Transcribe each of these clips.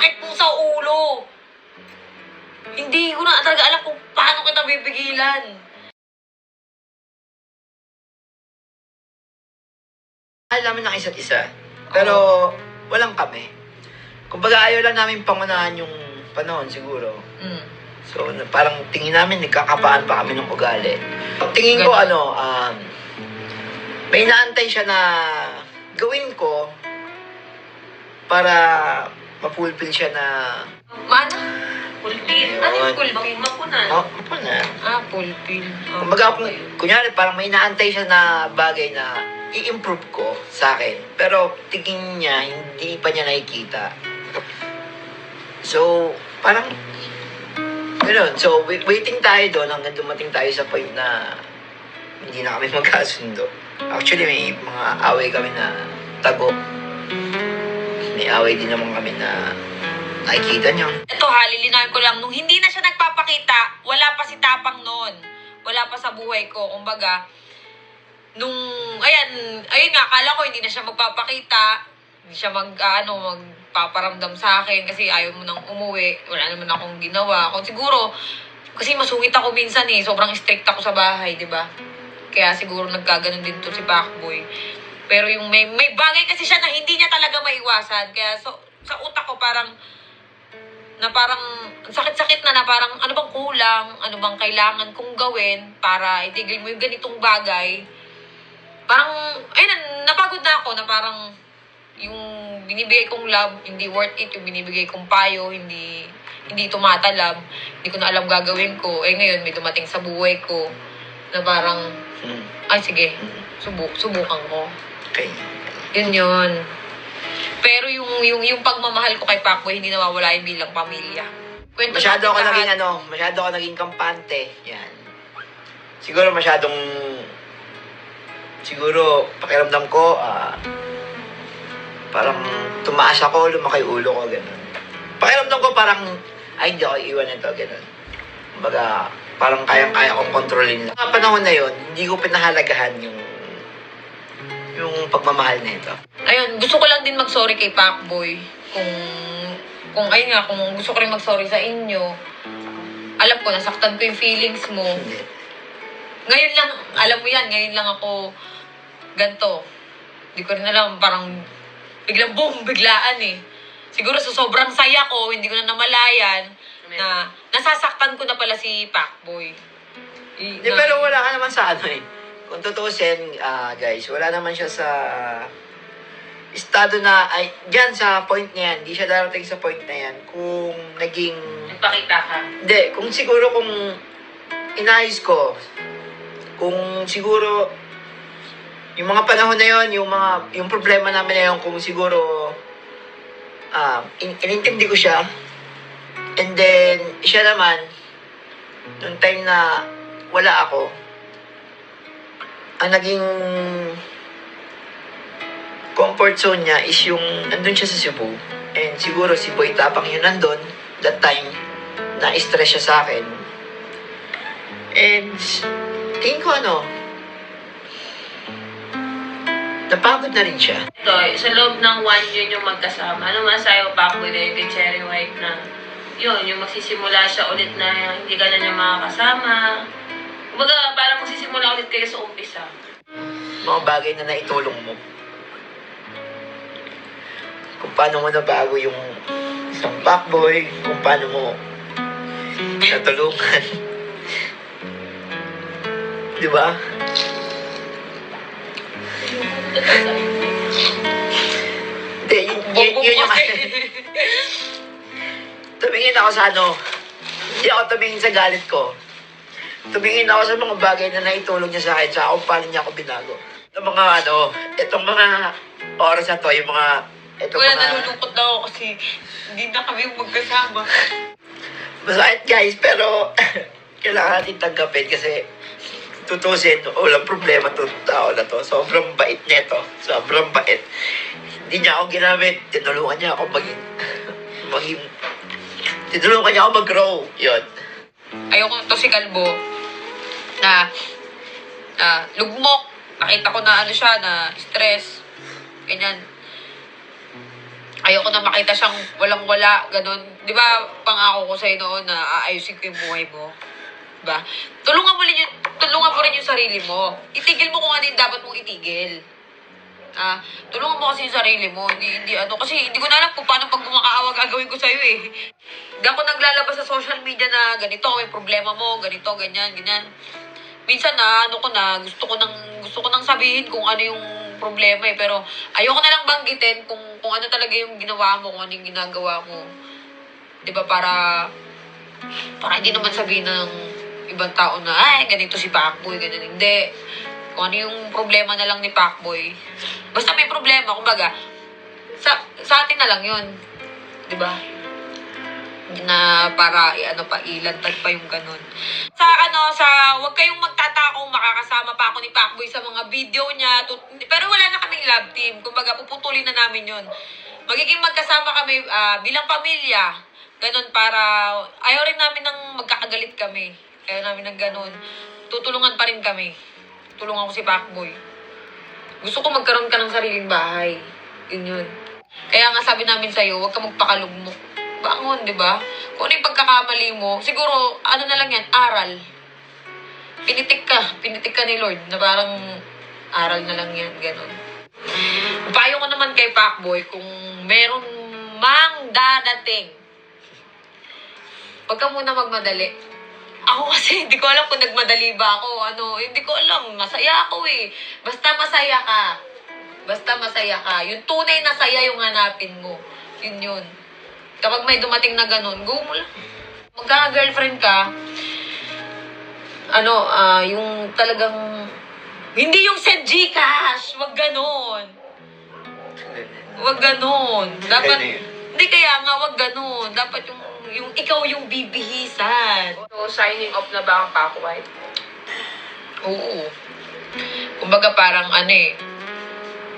sakit po sa ulo. Hindi ko na talaga alam kung paano kita bibigilan. Mahal namin ng isa't isa. Pero walang kami. Kumbaga ayaw lang namin pangunahan yung panahon siguro. So parang tingin namin nagkakapaan pa kami ng ugali. Tingin ko may inaantay siya na gawin ko para mapulpil siya na Mana? Pulpil? Ano yung Yun. pulpil? Mapunan? mapunan. Pulpil. Kumbaga, kunyari, parang may inaantay siya na bagay na i-improve ko sa akin. Pero tingin niya, hindi pa niya nakikita. So, parang, gano'n. So, waiting tayo doon hanggang dumating tayo sa point na hindi na kami magkasundo. Actually, may mga away kami na tago. May away din naman kami na nakikita niyo. Ito ha, lilinawin ko lang. Nung hindi na siya nagpapakita, wala pa si Tapang noon. Wala pa sa buhay ko. Kumbaga, ayun nga, akala ko hindi na siya magpapakita. Hindi siya magpaparamdam sa akin kasi ayaw mo nang umuwi. Wala naman akong ginawa. Kung siguro, kasi masungit ako minsan sobrang strict ako sa bahay, di ba? Kaya siguro nagkaganon din to si Pacboy. Pero yung may bagay kasi siya na hindi niya talaga maiwasan. Kaya sa utak ko parang sakit-sakit na parang ano bang kulang, ano bang kailangan kong gawin para itigil mo yung ganitong bagay. Parang, ayun, napagod na ako na parang yung binibigay kong love, hindi worth it. Yung binibigay kong payo, hindi tumatalab. Hindi ko na alam gagawin ko. Ngayon, may dumating sa buhay ko na parang, ay sige, subukan ko. Okay. Yun. Pero yung pagmamahal ko kay Pacboy, hindi nawawala yung bilang pamilya. Kwento Masyado ako natin naging kampante. Yan. Siguro pakiramdam ko, parang tumaas ako, lumaki ulo ko, gano'n. Pakiramdam ko parang, ay, hindi ako iwan nito, gano'n. Kumbaga, parang kayang-kaya kong kontrolin lang. Sa panahon na yun, hindi ko pinahalagahan yung pagmamahal na ito. Ayun, gusto ko lang din mag-sorry kay Pacboy. Kung gusto ko rin mag-sorry sa inyo, alam ko, nasaktan ko yung feelings mo. Hindi. Ngayon lang, alam mo yan, ngayon lang ako ganto. Hindi ko rin alam, parang biglang boom, biglaan Siguro sa sobrang saya ko, hindi ko na namalayan na nasasaktan ko na pala si Pacboy. Pero wala ka naman sa Kung tutusin, guys, wala naman siya sa estado na, dyan sa point na yan, hindi siya darating sa point na yan kung naging... Nagpakita ka? Hindi, kung siguro kung inayos ko, kung siguro yung mga panahon na yon, yung problema namin na yun, kung siguro inintindi ko siya, and then siya naman nung time na wala ako, ang naging comfort zone niya is yung nandun siya sa Cebu, and siguro si Boy Tapang yun nandun that time na stress siya sa akin, and tingin ko napagod na rin siya. Ito, sa loob ng 1 year yung magkasama, ano masayo Pacboy na yung Cherry White na yung magsisimula siya ulit na hindi ka na niya makakasama. Kumbaga, parang magsisimula ulit kayo sa umpisa. Mga bagay na naitulong mo. Kung paano mo nabago yung isang Pacboy, kung paano mo natulungan. Di ba? Hindi, yun yung... Tumingin ako sa hindi ako tumingin sa galit ko. Tumingin ako sa mga bagay na naitulong niya sa akin, sa kung paano niya ako binago. Itong mga itong mga oras na to, Nalulungkot na ako kasi hindi na kami magkasama. Masakit guys, pero kailangan natin tanggapin kasi tutusin, walang problema to tao na to. Sobrang bait nito. Sobrang bait. Hindi niya ako ginamit. Tinulungan niya ako tinulungan niya ako mag-grow. Yun. Ayoko to si Kalbo na lugmok. Nakita ko na siya, na stress. Ganyan. Ayoko na makita siyang walang-wala, ganun. Di ba, pangako ko sa'yo noon na aayusin ko yung buhay mo. Diba? Tulungan mo rin yung sarili mo. Itigil mo kung ano yung dapat mong itigil. Tulungan mo kasi yung sarili mo. Kasi hindi ko na alam kung paano pag gumakaawa gagawin ko sa'yo eh. Hindi ako naglalabas sa social media na ganito, may problema mo, ganito, ganyan, ganyan. Minsan gusto ko nang sabihin kung ano yung problema eh. Pero ayoko na lang banggitin kung ano talaga yung ginawa mo, kung ano yung ginagawa mo. Diba, para hindi naman sabihin ng ibang tao na, ay, ganito si Pacboy, ganyan. Hindi. Kung ano yung problema na lang ni Pacboy. Basta may problema, kumbaga, sa atin na lang yun. Diba? Na para ilantad pa yung ganun. Wag kayong magtataka kung makakasama pa ako ni Pacboy sa mga video niya. Pero wala na kaming love team. Kumbaga, puputulin na namin yun. Magiging magkasama kami bilang pamilya. Ganun para, ayaw rin namin ng magkakagalit kami. Ayaw namin ng ganun. Tutulungan pa rin kami. Tulungan ko si Pacboy. Gusto ko magkaroon ka ng sariling bahay. Yun. Kaya nga sabi namin sa'yo, huwag ka magpakalugmok. Bangon, di ba? Kung ano yung pagkakamali mo, siguro, ano na lang yan, aral. Pinitik ka ni Lord, na parang aral na lang yan, ganun. Payo ko naman kay Pacboy, kung meron mang dadating, huwag ka muna magmadali. Ako kasi, hindi ko alam kung nagmadali ba ako. Hindi ko alam. Masaya ako eh. Basta masaya ka. Yung tunay na saya yung hanapin mo. Yun. Kapag may dumating na ganun, go mo lang. Magka-girlfriend ka, yung talagang, hindi yung send Gcash. Wag ganun. Dapat, hindi kaya nga, wag ganun. Dapat yung ikaw yung bibihisan. So, signing off na ba ang Pacboy? Oo. Kumbaga parang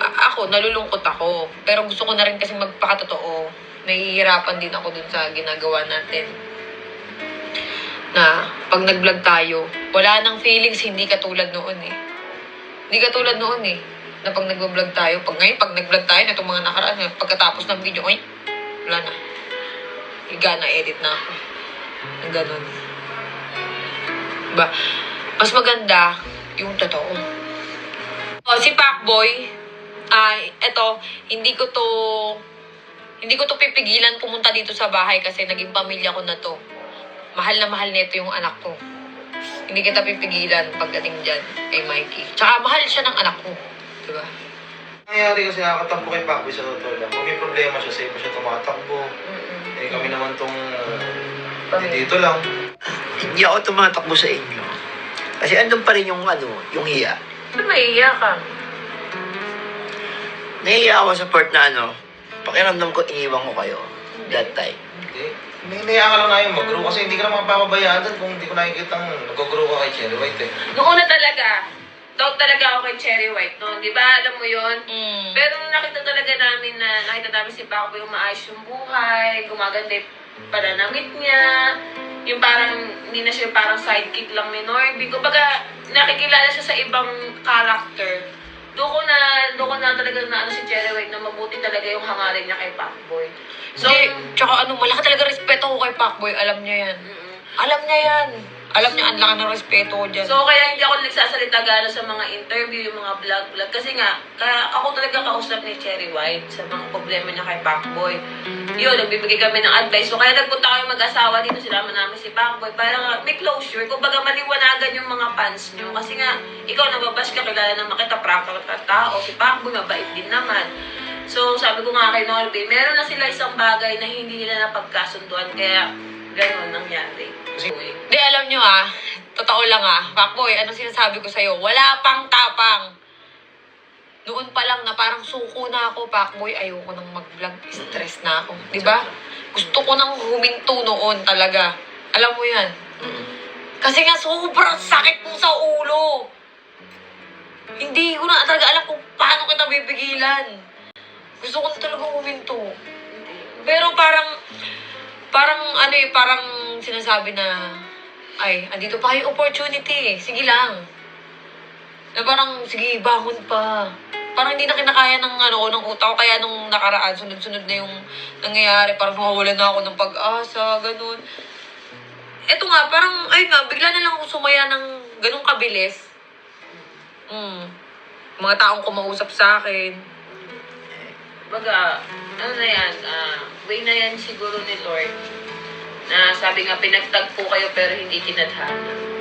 ako, nalulungkot ako. Pero gusto ko na rin kasi magpakatotoo. Nahihirapan din ako dun sa ginagawa natin. Na pag nag-vlog tayo, wala nang feelings, hindi katulad noon eh. Hindi katulad noon eh. Na pag nag-vlog tayo, pag nag-vlog tayo, na itong mga nakaraan, pagkatapos ng video, wala na. Higa na, edit na ako. Ang ganun. Diba? Mas maganda yung totoo. Si Pacboy, hindi ko to pipigilan pumunta dito sa bahay kasi naging pamilya ko na to. Mahal na mahal nito yung anak ko. Hindi kita pipigilan pagdating dyan kay Mikey. Tsaka mahal siya ng anak ko. Diba? Nangyayari kasi nakakatakbo kay Pacboy sa totoo lang. Kung may problema siya, sa'yo pa siya tumatakbo. Kami naman tong dito lang. Hindi ako tumatakbo sa inyo. Kasi andun pa rin yung hiya. Ba't maiiyak ka? Nahiya ako sa part na pakiramdam ko iniwan ko kayo that time. Hindi. Hinayaan ka lang namin mag-grow kasi hindi ka naman mapapabayaan doon kung hindi ko nakikita nag-grow ka kay Cherry White eh. Noong una talaga, doubt talaga ako kay Cherry White, no? Di ba? Alam mo yun? Pero nakita namin si Pacboy yung maayos yung buhay, gumaganda yung pananamit niya, yung parang, hindi na siya parang sidekick lang ni Norby. Kumbaga, nakikilala siya sa ibang character. Doon ko na talaga si Cherry White na mabuti talaga yung hangarin niya kay Pacboy. So, tsaka malaki talaga respeto ko kay Pacboy. Alam niya yan. Alam niya yan. Alam niya, ang laki ng respeto ko dyan. So, kaya hindi ako nagsasalita gano'n sa mga interview, yung mga vlog. Kasi nga, kaya ako talaga kausap ni Cherry White sa mga problema niya kay Pacboy. Yun, nagbibigay kami ng advice. So, kaya nagpunta kami mag-asawa dito, sinama namin si Pacboy para may closure. Kung baga maliwanagan yung mga fans niyo. Kasi nga, ikaw nababash ka, kilala naman kita, practical ka tao. Si Pacboy, mabait din naman. So, sabi ko nga kay Norby, meron na sila isang bagay na hindi nila napagkasunduan. Kaya, gano'n nangyari. Hindi, alam nyo totoo lang Pacboy, anong sinasabi ko sa'yo? Wala pang tapang. Noon pa lang na parang suko na ako, Pacboy, ayoko nang mag-vlog, stress na ako. Diba? Gusto ko nang huminto noon talaga. Alam mo yan? Kasi nga sobrang sakit mo sa ulo. Hindi ko na talaga alam kung paano kita bibigilan. Gusto ko na talaga huminto. Pero parang sinasabi na, andito pa yung opportunity. Sige lang. Na parang, sige, bangon pa. parang hindi na kinakaya ng ng utak ko. Kaya nung nakaraan, sunod-sunod na yung nangyayari. Parang nawawalan na ako ng pag-asa, ganun. Eto nga, parang, ayun nga, bigla na lang ako sumaya ng ganun kabilis. Mga taong kumausap sa akin. Baga, ano na yan, way na yan siguro ni Lord. Na sabi nga, pinagtagpo kayo pero hindi tinadhana.